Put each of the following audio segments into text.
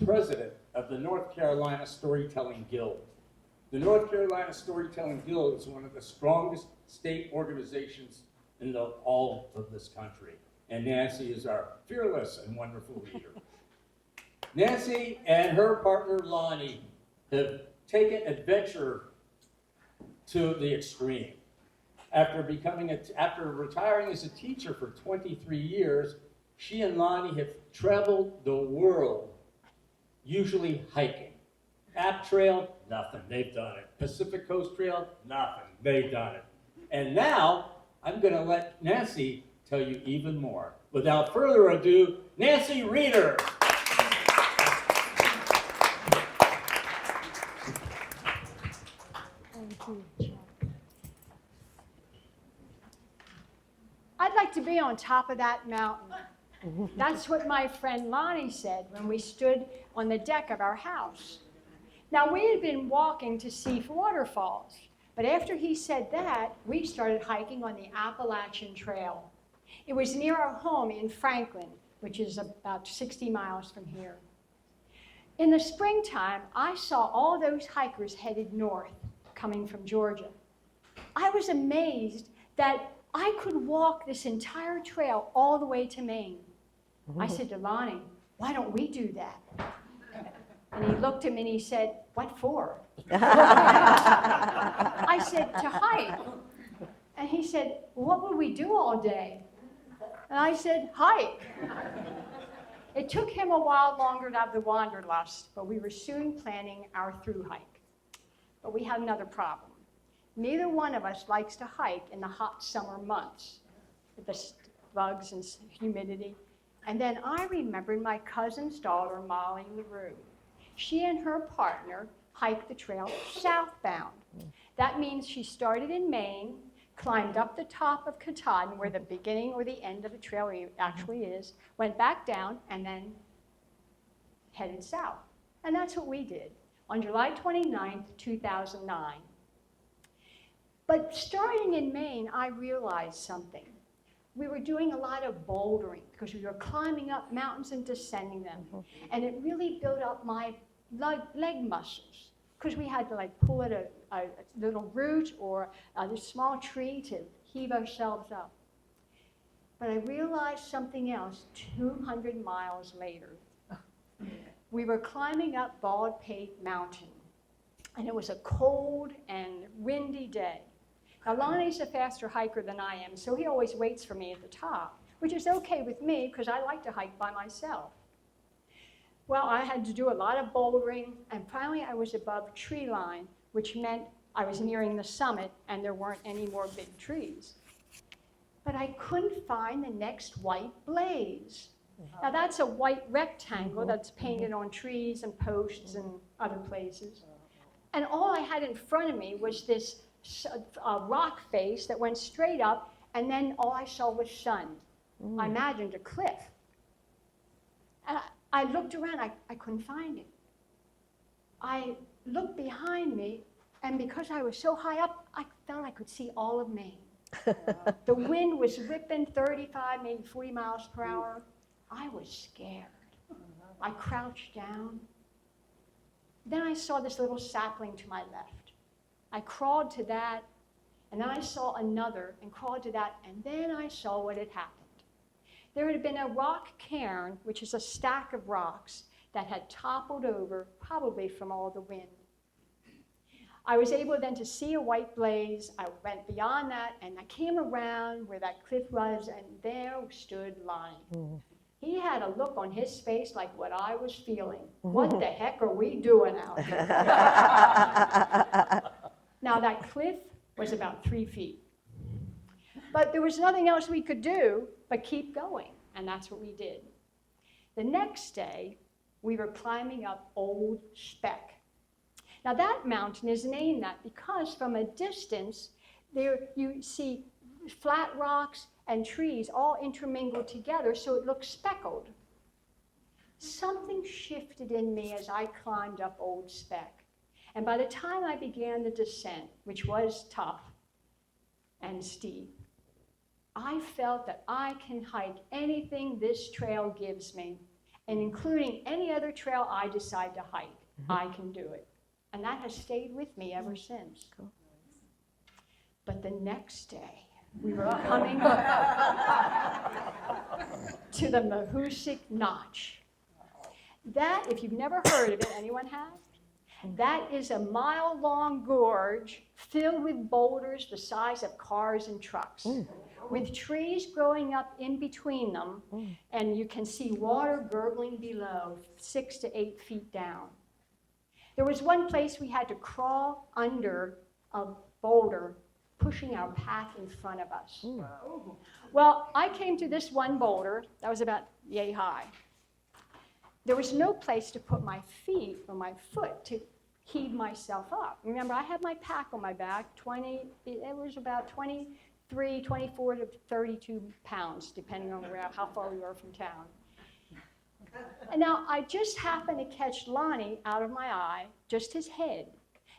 president of the North Carolina Storytelling Guild. The North Carolina Storytelling Guild is one of the strongest state organizations in all of this country. And Nancy is our fearless and wonderful leader. Nancy and her partner Lonnie have taken adventure to the extreme. After retiring as a teacher for 23 years, she and Lonnie have traveled the world, usually hiking. App Trail, nothing, they've done it. Pacific Coast Trail, nothing, they've done it. And now, I'm gonna let Nancy tell you even more. Without further ado, Nancy Reeder. I'd like to be on top of that mountain. That's what my friend Lonnie said when we stood on the deck of our house. Now, we had been walking to see waterfalls, but after he said that, we started hiking on the Appalachian Trail. It was near our home in Franklin, which is about 60 miles from here. In the springtime, I saw all those hikers headed north, coming from Georgia. I was amazed that I could walk this entire trail all the way to Maine. I said to Lonnie, why don't we do that? And he looked at me and he said, what for? I said, to hike. And he said, what would we do all day? And I said, hike. It took him a while longer to have the wanderlust, but we were soon planning our through hike. But we had another problem. Neither one of us likes to hike in the hot summer months with the bugs and humidity. And then I remembered my cousin's daughter, Molly LaRue. She and her partner hiked the trail southbound. That means she started in Maine, climbed up the top of Katahdin, where the beginning or the end of the trail actually is, went back down, and then headed south. And that's what we did on July 29th, 2009. But starting in Maine, I realized something. We were doing a lot of bouldering because we were climbing up mountains and descending them. And it really built up my leg muscles because we had to like pull at a little root or a small tree to heave ourselves up. But I realized something else 200 miles later. We were climbing up Baldpate Mountain, and it was a cold and windy day. Now, Lonnie's a faster hiker than I am, so he always waits for me at the top, which is okay with me because I like to hike by myself. Well, I had to do a lot of bouldering, and finally I was above tree line, which meant I was nearing the summit and there weren't any more big trees. But I couldn't find the next white blaze. Now, that's a white rectangle that's painted on trees and posts and other places. And all I had in front of me was this rock face that went straight up, and then all I saw was sun. I imagined a cliff. And I looked around, I couldn't find it. I looked behind me, and because I was so high up, I felt I could see all of Maine. The wind was whipping 35, maybe 40 miles per hour. I was scared. I crouched down. Then I saw this little sapling to my left. I crawled to that, and then I saw another and crawled to that, and then I saw what had happened. There had been a rock cairn, which is a stack of rocks that had toppled over, probably from all the wind. I was able then to see a white blaze. I went beyond that, and I came around where that cliff was, and there stood Lonnie. He had a look on his face like what I was feeling. What the heck are we doing out here? Now, that cliff was about 3 feet. But there was nothing else we could do but keep going, and that's what we did. The next day, we were climbing up Old Speck. Now, that mountain is named that because from a distance, there you see flat rocks and trees all intermingled together, so it looks speckled. Something shifted in me as I climbed up Old Speck. And by the time I began the descent, which was tough and steep, I felt that I can hike anything this trail gives me, and including any other trail I decide to hike, I can do it. And that has stayed with me ever since. Cool. But the next day, we were coming to the Mahoosic Notch. That, if you've never heard of it, anyone have? That is a mile-long gorge filled with boulders the size of cars and trucks, with trees growing up in between them, and you can see water gurgling below, 6 to 8 feet down. There was one place we had to crawl under a boulder, pushing our pack in front of us. Well, I came to this one boulder that was about yay high. There was no place to put my feet or my foot to heave myself up. Remember, I had my pack on my back, it was about 23, 24 to 32 pounds, depending on how far we were from town. And now I just happened to catch Lonnie out of my eye, just his head.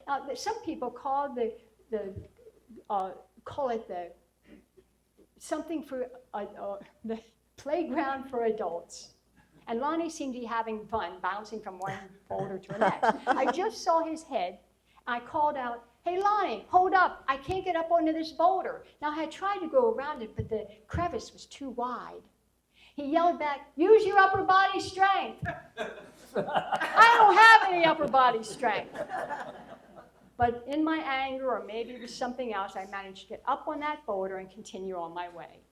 Now, some people call it something for the playground for adults. And Lonnie seemed to be having fun, bouncing from one boulder to the next. I just saw his head. I called out, "Hey, Lonnie, hold up. I can't get up onto this boulder." Now, I had tried to go around it, but the crevice was too wide. He yelled back, "Use your upper body strength." I don't have any upper body strength. But in my anger, or maybe it was something else, I managed to get up on that boulder and continue on my way.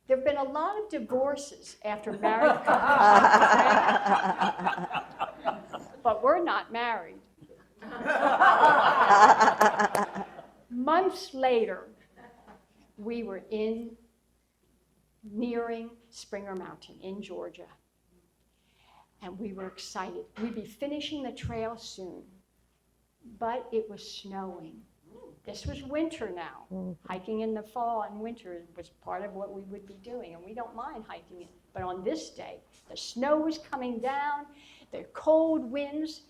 There have been a lot of divorces after married couples, but we're not married. Months later, we were nearing Springer Mountain in Georgia, and we were excited. We'd be finishing the trail soon, but it was snowing. This was winter now. Hiking in the fall and winter was part of what we would be doing, and we don't mind hiking it. But on this day, the snow was coming down, the cold winds.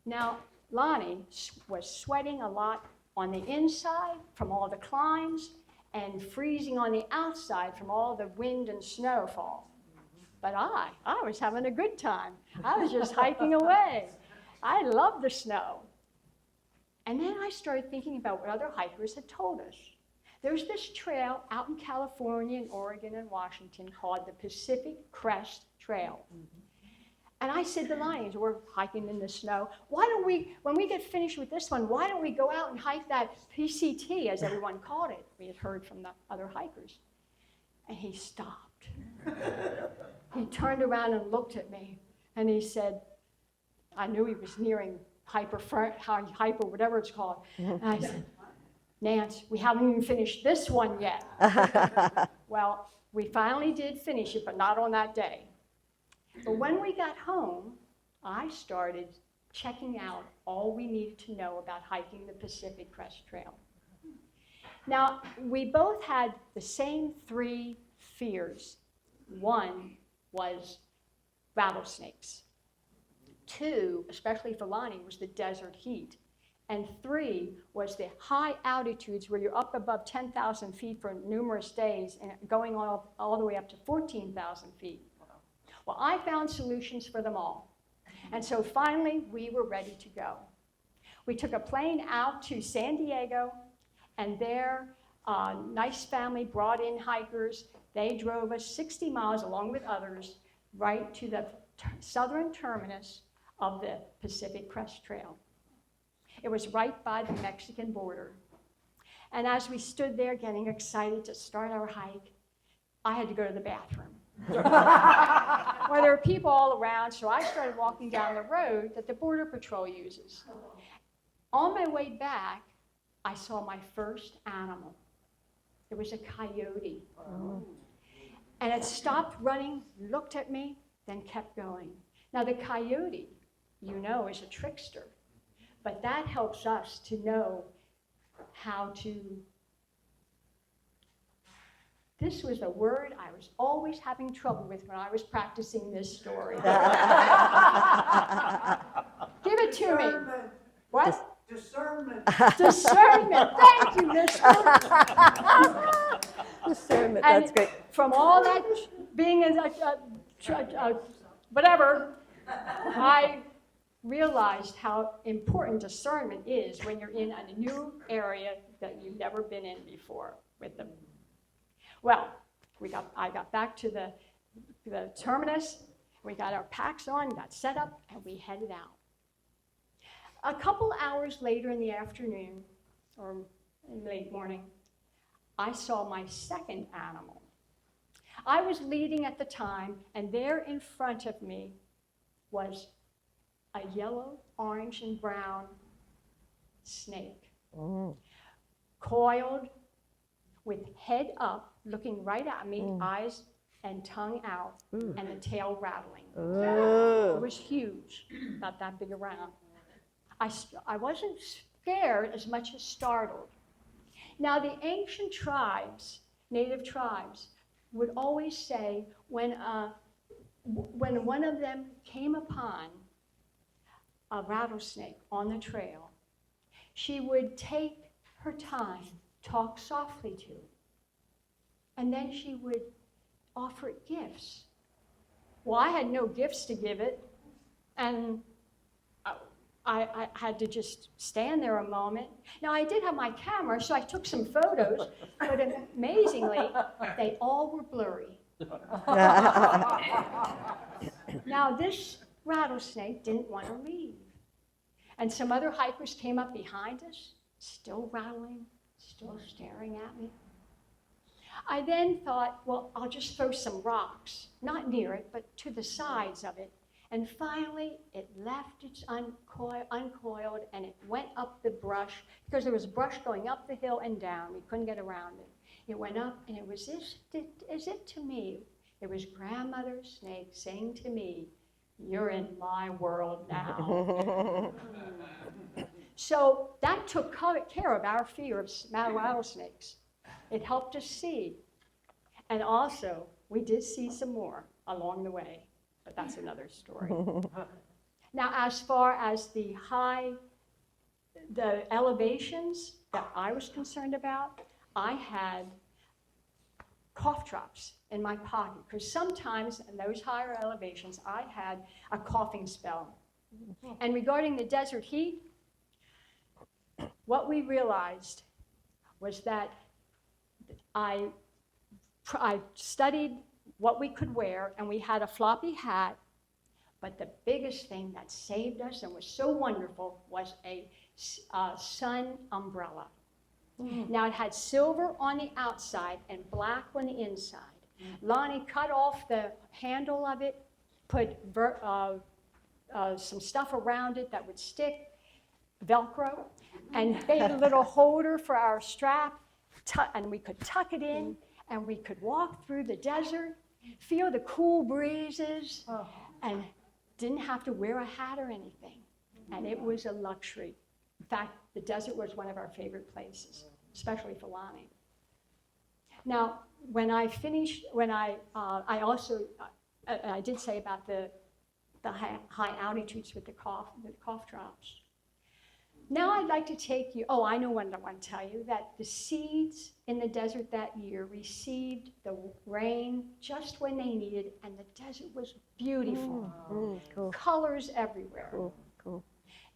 Now, Lonnie was sweating a lot on the inside from all the climbs and freezing on the outside from all the wind and snowfall. But I was having a good time. I was just hiking away. I loved the snow. And then I started thinking about what other hikers had told us. There's this trail out in California and Oregon and Washington called the Pacific Crest Trail. And I said to Lonnie, as we're hiking in the snow, why don't we, when we get finished with this one, why don't we go out and hike that PCT, as everyone called it? We had heard from the other hikers. And he stopped. He turned around and looked at me, and he said, I knew he was nearing hyper, whatever it's called. And I said, Nance, we haven't even finished this one yet. Well, we finally did finish it, but not on that day. But when we got home, I started checking out all we needed to know about hiking the Pacific Crest Trail. Now, we both had the same 3 fears. One was rattlesnakes. 2, especially for Lonnie, was the desert heat. And 3 was the high altitudes where you're up above 10,000 feet for numerous days and going all the way up to 14,000 feet. Well, I found solutions for them all. And so finally, we were ready to go. We took a plane out to San Diego, and there, a nice family brought in hikers. They drove us 60 miles, along with others, right to the southern terminus of the Pacific Crest Trail. It was right by the Mexican border. And as we stood there getting excited to start our hike, I had to go to the bathroom. Well, there were people all around, so I started walking down the road that the Border Patrol uses. On my way back, I saw my first animal. It was a coyote. And it stopped running, looked at me, then kept going. Now, the coyote, you know, is a trickster. But that helps us to know how to. This was a word I was always having trouble with when I was practicing this story. Give it to me. What? Discernment. Discernment. Thank you, mister. Discernment, that's great. From all that being a whatever, I realized how important discernment is when you're in a new area that you've never been in before with them. Well, I got back to the terminus, we got our packs on, got set up, and we headed out. A couple hours later in the afternoon, or in late morning, I saw my second animal. I was leading at the time, and there in front of me was a yellow, orange, and brown snake, coiled with head up, looking right at me, eyes and tongue out, and the tail rattling. It was huge, about that big around. I wasn't scared as much as startled. Now, the ancient tribes, native tribes, would always say when one of them came upon a rattlesnake on the trail, she would take her time, talk softly to it, and then she would offer it gifts. Well, I had no gifts to give it, and I had to just stand there a moment. Now, I did have my camera, so I took some photos, but amazingly, they all were blurry. Now, this rattlesnake didn't want to leave. And some other hikers came up behind us, still rattling, still staring at me. I then thought, well, I'll just throw some rocks, not near it, but to the sides of it. And finally, it left its uncoiled, and it went up the brush, because there was brush going up the hill and down. We couldn't get around it. It went up, and it was as if to me, it was Grandmother Snake saying to me, "You're in my world now." So that took care of our fear of rattlesnakes. It helped us see. And also, we did see some more along the way, but that's another story. Now, as far as the elevations that I was concerned about, I had cough drops in my pocket, because sometimes in those higher elevations, I had a coughing spell. And regarding the desert heat, what we realized was that I studied what we could wear, and we had a floppy hat, but the biggest thing that saved us and was so wonderful was a sun umbrella. Now, it had silver on the outside and black on the inside. Lonnie cut off the handle of it, put some stuff around it that would stick, Velcro, and made a little holder for our strap, and we could tuck it in, and we could walk through the desert, feel the cool breezes, and didn't have to wear a hat or anything. And it was a luxury. In fact, the desert was one of our favorite places, especially for Lonnie. Now, when I finished, I did say about the high altitudes with the cough drops. Now I'd like to take you, I know what I want to tell you, that the seeds in the desert that year received the rain just when they needed, and the desert was beautiful. Cool. Colors everywhere. Cool.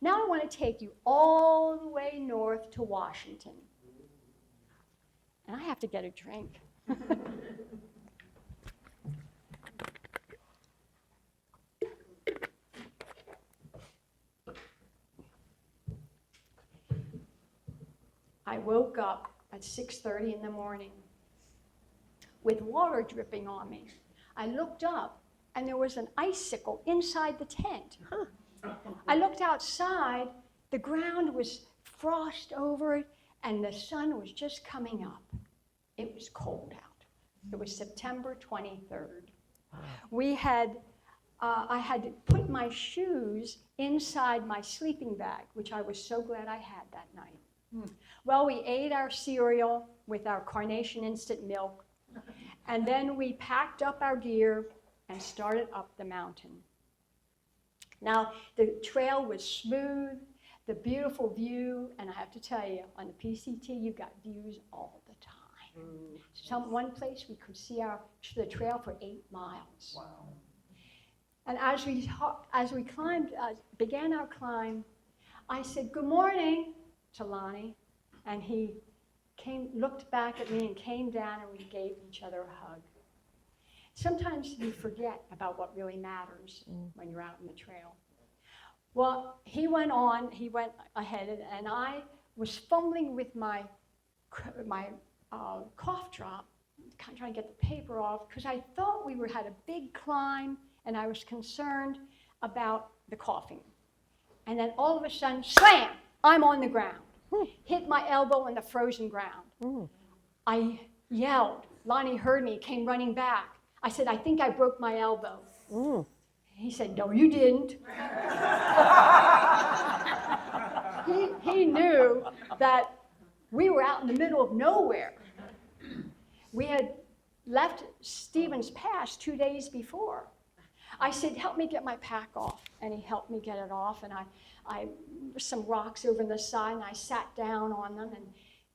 Now I want to take you all the way north to Washington. And I have to get a drink. I woke up at 6:30 in the morning with water dripping on me. I looked up, and there was an icicle inside the tent. I looked outside, the ground was frost over it, and the sun was just coming up. It was cold out. It was September 23rd. I had put my shoes inside my sleeping bag, which I was so glad I had that night. Well, we ate our cereal with our Carnation instant milk, and then we packed up our gear and started up the mountain. Now, the trail was smooth, the beautiful view, and I have to tell you, on the PCT, you got views all the time. One place we could see the trail for 8 miles. Wow. And as we climbed, began our climb, I said, "Good morning," to Lonnie, and he looked back at me and came down, and we gave each other a hug. Sometimes you forget about what really matters when you're out in the trail. Well, he went ahead, and I was fumbling with my cough drop, trying to get the paper off, because I thought we had a big climb, and I was concerned about the coughing. And then all of a sudden, slam! I'm on the ground. Hit my elbow in the frozen ground. I yelled. Lonnie heard me, came running back. I said, "I think I broke my elbow." He said, "No, you didn't." He knew that we were out in the middle of nowhere. We had left Stevens Pass 2 days before. I said, "Help me get my pack off." And he helped me get it off. And some rocks over on the side, and I sat down on them.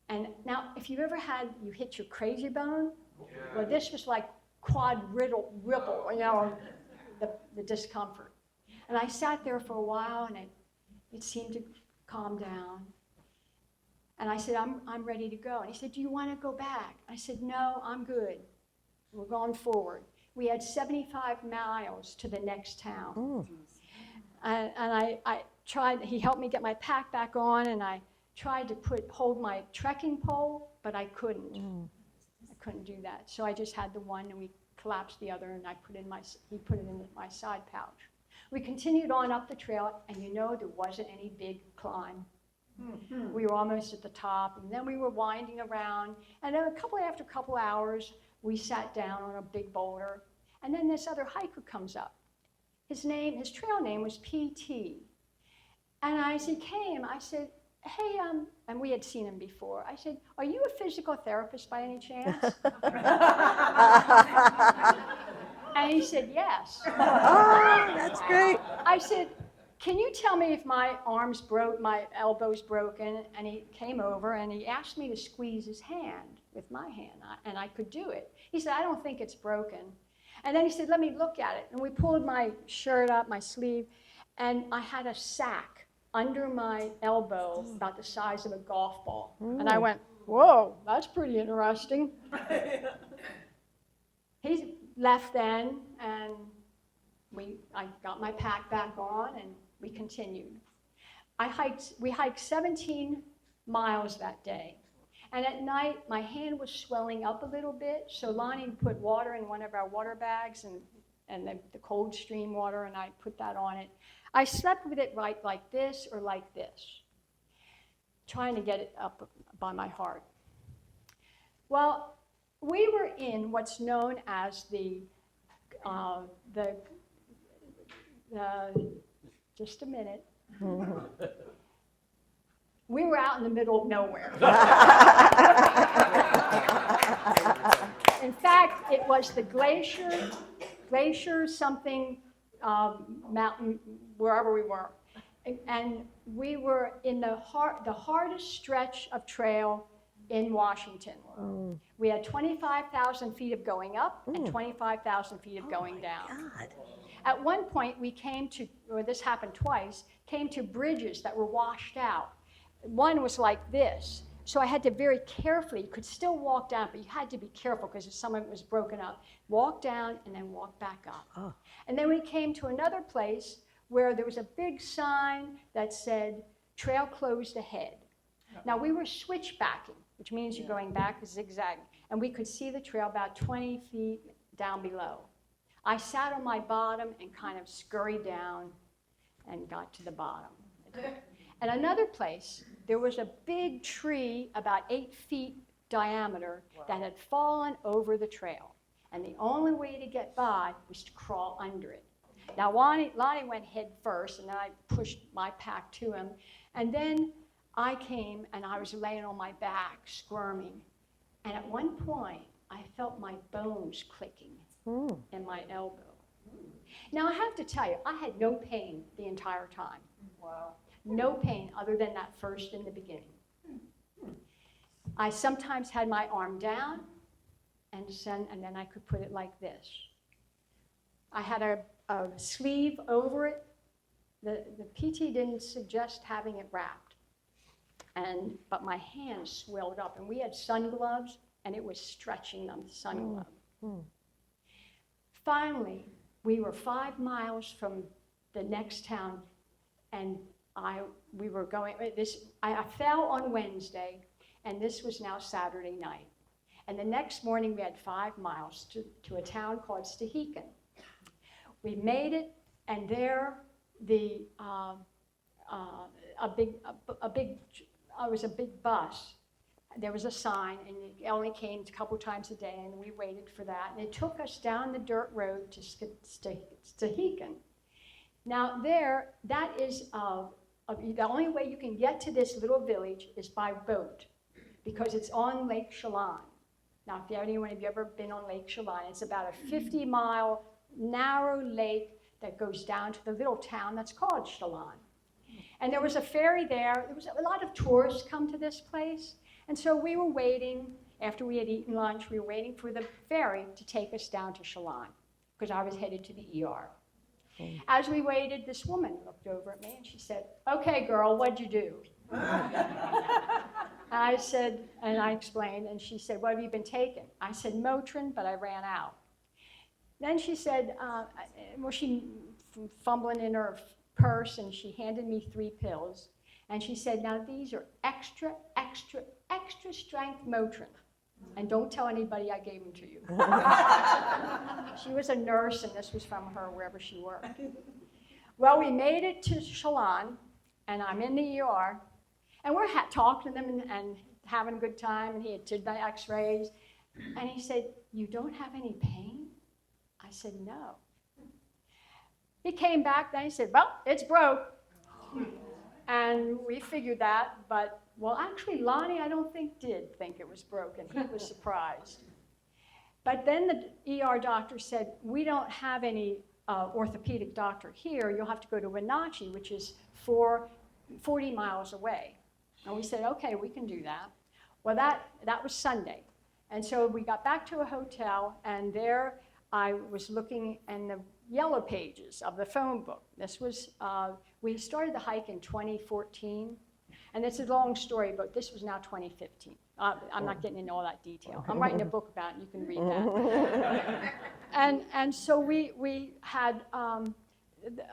And now, if you've ever you hit your crazy bone, well, this was like quadrupple, the discomfort. And I sat there for a while, and it seemed to calm down. And I said, I'm ready to go. And he said, "Do you want to go back?" I said, "No, I'm good. We're going forward." We had 75 miles to the next town. And I tried, he helped me get my pack back on, and I tried to hold my trekking pole, but I couldn't. I couldn't do that. So I just had the one, and we collapsed the other, and he put it in my side pouch. We continued on up the trail, and there wasn't any big climb. We were almost at the top, and then we were winding around, and then after a couple hours, we sat down on a big boulder, and then this other hiker comes up. His trail name was PT. And as he came, I said, "Hey," and we had seen him before. I said, "Are you a physical therapist by any chance?" And he said, "Yes." Oh, that's great. I said, "Can you tell me if my elbow's broken?" And he came over, and he asked me to squeeze his hand with my hand, and I could do it. He said, "I don't think it's broken." And then he said, "Let me look at it." And we pulled my shirt up, my sleeve, and I had a sack under my elbow about the size of a golf ball. And I went, "Whoa, that's pretty interesting." He left then, and I got my pack back on, and we continued. We hiked 17 miles that day. And at night, my hand was swelling up a little bit, so Lonnie put water in one of our water bags, and the cold stream water, and I put that on it. I slept with it right like this or like this, trying to get it up by my heart. Well, we were in what's known as just a minute. We were out in the middle of nowhere. In fact, it was the glacier something mountain, wherever we were. And we were in the hardest stretch of trail in Washington. We had 25,000 feet of going up and 25,000 feet of going down. God. At one point, this happened twice, came to bridges that were washed out. One was like this. So I had to very carefully, you could still walk down, but you had to be careful because some of it was broken up. Walk down and then walk back up. Oh. And then we came to another place where there was a big sign that said, "Trail closed ahead." Now we were switchbacking, which means you're going back zigzag. And we could see the trail about 20 feet down below. I sat on my bottom and kind of scurried down and got to the bottom. At another place, there was a big tree about 8 feet diameter that had fallen over the trail. And the only way to get by was to crawl under it. Now, Lonnie went head first, and then I pushed my pack to him. And then I came, and I was laying on my back, squirming. And at one point, I felt my bones clicking in my elbow. Now, I have to tell you, I had no pain the entire time. Wow. No pain other than that first in the beginning. I sometimes had my arm down, and then I could put it like this. I had a sleeve over it. The PT didn't suggest having it wrapped, but my hands swelled up, and we had sun gloves, and it was stretching them, the sun glove. Finally, we were 5 miles from the next town, and we were going. I fell on Wednesday, and this was now Saturday night. And the next morning, we had 5 miles to a town called Stehekin. We made it, and there, it was a big bus. There was a sign, and it only came a couple times a day, and we waited for that. And it took us down the dirt road to Stehekin. Now that is the only way you can get to this little village is by boat, because it's on Lake Chelan. Now, if anyone have you ever been on Lake Chelan, it's about a 50-mile narrow lake that goes down to the little town that's called Chelan. And there was a ferry there. There was a lot of tourists come to this place. And so we were waiting, after we had eaten lunch, we were waiting for the ferry to take us down to Chelan, because I was headed to the ER. As we waited, this woman looked over at me and she said, "Okay, girl, what'd you do?" I said, and I explained, and she said, "What have you been taking?" I said, "Motrin, but I ran out." Then she said, she fumbling in her purse, and she handed me 3 pills. And she said, "Now these are extra strength Motrin. And don't tell anybody I gave them to you." She was a nurse, and this was from her wherever she worked. Well, we made it to Chelan, and I'm in the ER, and we're talking to them and having a good time, and he had did the x-rays. And he said, "You don't have any pain?" I said, "No." He came back, then he said, "Well, it's broke." And we figured that, but, well, actually, Lonnie, I don't think, did think it was broken. He was surprised. But then the ER doctor said, "We don't have any orthopedic doctor here. You'll have to go to Wenatchee, which is 40 miles away." And we said, "Okay, we can do that." Well, that was Sunday. And so we got back to a hotel, and there I was looking in the yellow pages of the phone book. This was, we started the hike in 2014, and it's a long story, but this was now 2015. I'm not getting into all that detail. I'm writing a book about it, and you can read that. And so we had,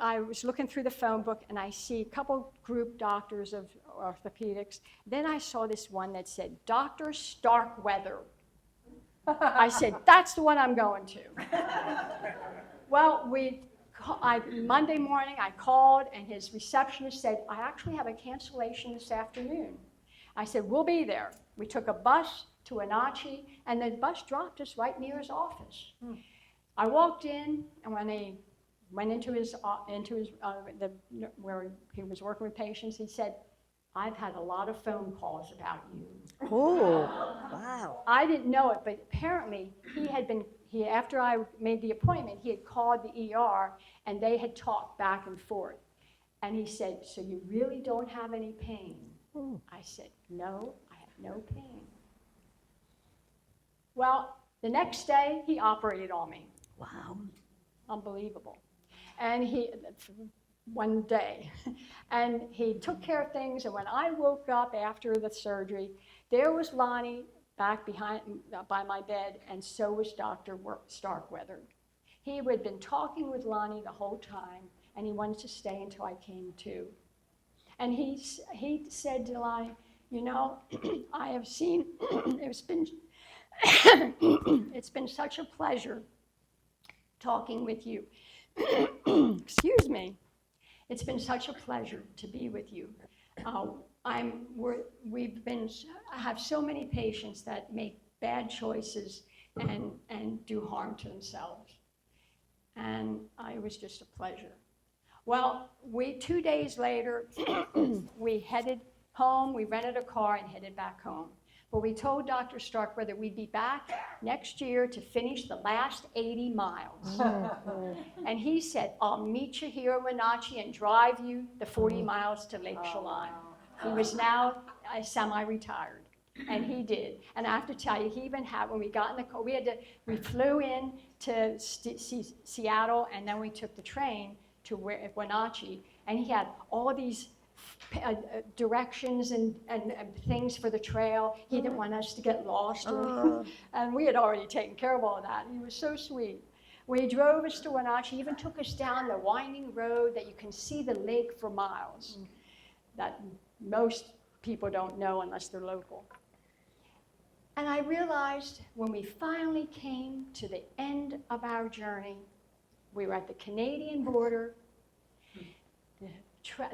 I was looking through the phone book, and I see a couple group doctors of orthopedics. Then I saw this one that said, "Dr. Starkweather." I said, "That's the one I'm going to." Well, Monday morning I called, and his receptionist said, "I actually have a cancellation this afternoon." I said, "We'll be there." We took a bus to Wenatchee, and the bus dropped us right near his office. I walked in, and when they went into his where he was working with patients, he said, "I've had a lot of phone calls about you." Oh, wow. I didn't know it, but apparently after I made the appointment, he had called the ER, and they had talked back and forth. And he said, "So you really don't have any pain?" I said, "No, I have no pain." Well, the next day, he operated on me. Wow. Unbelievable. And one day, and he took care of things, and when I woke up after the surgery, there was Lonnie back by my bed, and so was Dr. Starkweather. He had been talking with Lonnie the whole time, and he wanted to stay until I came to. And he said to Lonnie, "You know, I have seen, it's been such a pleasure talking with you." Excuse me. "It's been such a pleasure to be with you. I have so many patients that make bad choices and do harm to themselves. And it was just a pleasure." Well, 2 days later, we headed home. We rented a car and headed back home. But we told Dr. Starkweather we'd be back next year to finish the last 80 miles. And he said, "I'll meet you here in Wenatchee and drive you the 40 miles to Lake Chelan." He was now semi-retired. And he did. And I have to tell you, he even had, when we got in the car, we flew in to Seattle, and then we took the train to Wenatchee, and he had all these directions and things for the trail. He didn't want us to get lost, and we had already taken care of all of that. He was so sweet. We drove us to Wenatchee, even took us down the winding road that you can see the lake for miles, that most people don't know unless they're local. And I realized when we finally came to the end of our journey, we were at the Canadian border,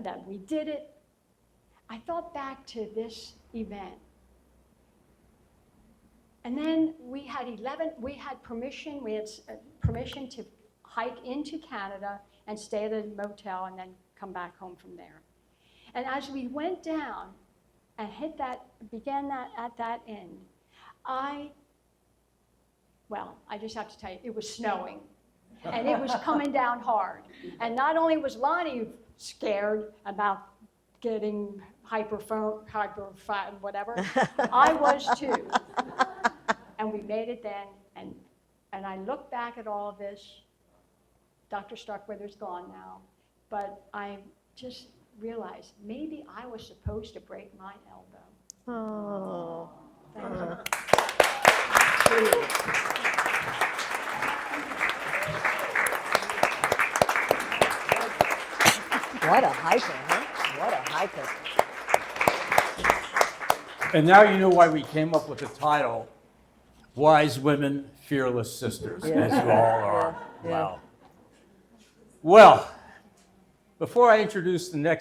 that we did it. I thought back to this event. And then we had permission to hike into Canada and stay at a motel and then come back home from there. And as we went down and began at that end, I just have to tell you, it was snowing, and it was coming down hard. And not only was Lonnie scared about getting whatever, I was too. And we made it then, and I look back at all of this. Dr. Starkweather's gone now, but I just realized maybe I was supposed to break my elbow. Oh. Thank you. What a hiker, huh? What a hiker. And now you know why we came up with the title, Wise Women, Fearless Sisters, as you all are. Yeah. Wow. Well, before I introduce the next